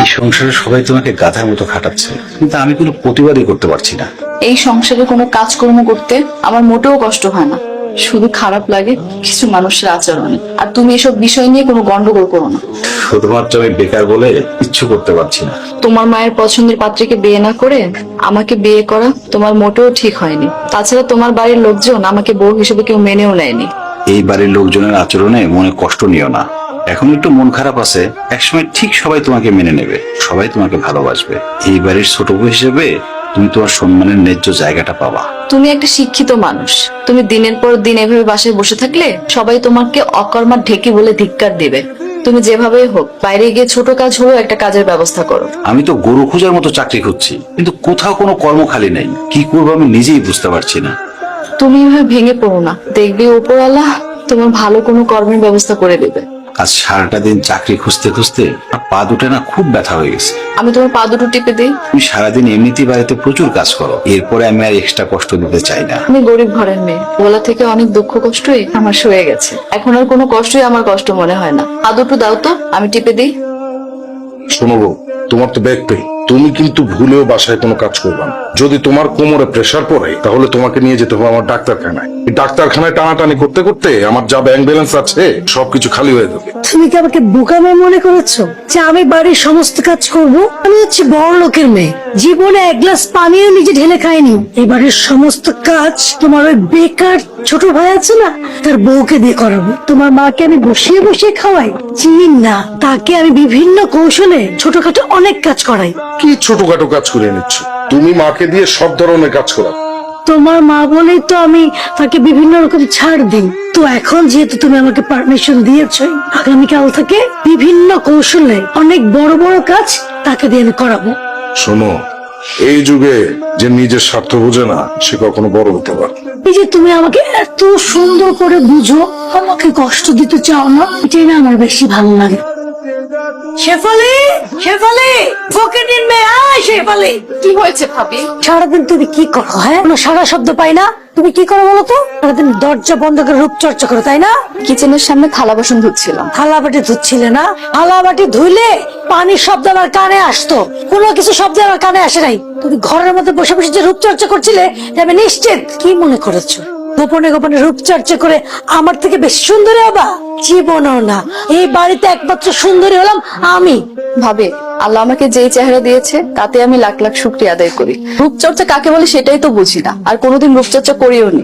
এই সংসারে সবাই তোমাকে গাধার মতো খাটাচ্ছে, কিন্তু আমি কোনো প্রতিবাদই করতে পারছি না। এই সংসারে কোনো কাজকর্ম করতে আমার মোটেও কষ্ট হয় না, শুধু খারাপ লাগে কিছু মানুষের আচরণে। আর তুমি এসব বিষয় নিয়ে কোনো গন্ডগোল করো না। শুধুমাত্র আমি বেকার বলে কিচ্ছু করতে পারছি না। তোমার মায়ের পছন্দের পাত্রীকে বিয়ে না করে আমাকে বিয়ে করা তোমার মোটেও ঠিক হয়নি। তাছাড়া তোমার বাড়ির লোকজন আমাকে বউ হিসেবে কেউ মেনেও নেয়নি। এই বাড়ির লোকজনের আচরণে মনে কষ্ট নিও না। এখন একটু মন খারাপ আছে, একসময় ঠিক সবাই তোমাকে মেনে নেবে, সবাই তোমাকে ভালোবাসবে। এই বাড়ির ছোট বউ হিসেবে তুমি তোমার সম্মানের ন্যায্য জায়গাটা পাবা। তুমি একটা শিক্ষিত মানুষ, তুমি দিনের পর দিন এভাবে বাসায় বসে থাকলে সবাই তোমাকে অকর্মার ঢেকি বলে ধিক্কার দিবে। তুমি যেভাবেই হোক বাইরে গিয়ে ছোট কাজ হলেও একটা কাজের ব্যবস্থা করো। আমি তো গরু খোঁজার মতো চাকরি খুঁজছি, কিন্তু কোথাও কোনো কর্ম খালি নেই। কি করবো আমি নিজেই বুঝতে পারছি না। তুমি এভাবে ভেঙে পড়ো না, দেখবে উপরওয়ালা তোমার ভালো কোনো কর্মের ব্যবস্থা করে দেবে। আজ সারাটা দিন চাকরি খুঁজতে খুঁজতে আর পা দুটো না খুব ব্যথা হয়ে গেছে। আমি তোমার পা দুটো টিপে দিই। তুমি সারাদিন এমনিতেই বাড়িতে প্রচুর কাজ করো, এরপরে আমি আর এক্সট্রা কষ্ট দিতে চাই না। আমি গরিব ঘরের মেয়ে, ওলা থেকে অনেক দুঃখ কষ্টই আমার সয়ে গেছে। এখন আর কোনো কষ্টই আমার কষ্ট মনে হয় না। পা দুটো দাও তো, আমি টিপে দিই। শোনো বউ, তোমার তো ব্যাক পেইন, তুমি কিন্তু ভুলেও বাসায় কোনো কাজ করবে না। যদি তোমার কোমরে প্রেসার পড়ে তাহলে তোমাকে নিয়ে যেতে হবে আমার ডাক্তারখানায়। এই ডাক্তারখানায় টানাটানি করতে করতে আমার যা ব্যাংক ব্যালেন্স আছে সবকিছু খালি হয়ে যাবে। তুমি কি আমাকে বোকা মেয়ে মনে করেছো যে আমি বাড়ির সমস্ত কাজ করব? আমি হচ্ছে বড় লোকের মেয়ে, জীবনে এক গ্লাস পানিও নিজে ঢেলে খাইনি। এই বাড়ির সমস্ত কাজ তোমার ওই বেকার ছোট ভাই আছে না, তার বউকে দিয়ে করাবো। তোমার মাকে আমি বসিয়ে বসিয়ে খাওয়াই? চিনি না, তাকে আমি বিভিন্ন কৌশলে ছোটখাটো অনেক কাজ করাই। কি ছোটখাটো কাজ করে নিচ্ছ? তুমি মাকে দিয়ে সব ধরনের কাজ করা। তোমার মা বলেই তো আমি তাকে বিভিন্ন রকম ছাড় দিই। তো এখন যেহেতু তুমি আমাকে পারমিশন দিয়েছো, আগামীকাল থেকে বিভিন্ন কৌশলে অনেক বড় বড় কাজ তাকে দিয়ে আমি করাবো। শোনো, এই যুগে যে নিজের স্বার্থ বোঝে না সে কখনো বড় হতে পারে। এই যে তুমি আমাকে এত সুন্দর করে বুঝো, আমাকে কষ্ট দিতে চাও না, এটাই না আমার বেশি ভালো লাগে। শেফালি, শেফালি, ফকিরের মেয়ে, আয় শেফালি। কি হয়েছে ভাবি? সারাদিন তুমি কি করো? হ্যাঁ, কোনো সারা শব্দ পাই না। তুমি কি করো বলো তো? সারাদিন দরজা বন্ধ করে রূপচর্চা করো, তাই না? কিচেনের সামনে থালা বাসন ধুচ্ছিলাম। থালা বাটি ধুচ্ছিলে না? থালা বাটি ধুইলে পানির শব্দ আমার কানে আসতো, কোনো কিছু শব্দ আমার কানে আসে নাই। তুমি ঘরের মধ্যে বসে বসে যে রূপচর্চা করছিলে আমি নিশ্চিত। কি মনে করেছো গোপনে গোপনে রূপচর্চা করে আমার থেকে বেশি সুন্দরী হবা? জীবনও না। এই বাড়িতে একমাত্র সুন্দরী হলাম আমি। ভাবে আল্লাহ আমাকে যেই চেহারা দিয়েছে তাতে আমি লাখ লাখ শুকরিয়া আদায় করি। রূপচর্চা কাকে বলে সেটাই তো বুঝি না, আর কোনোদিন রূপচর্চা করিও নি।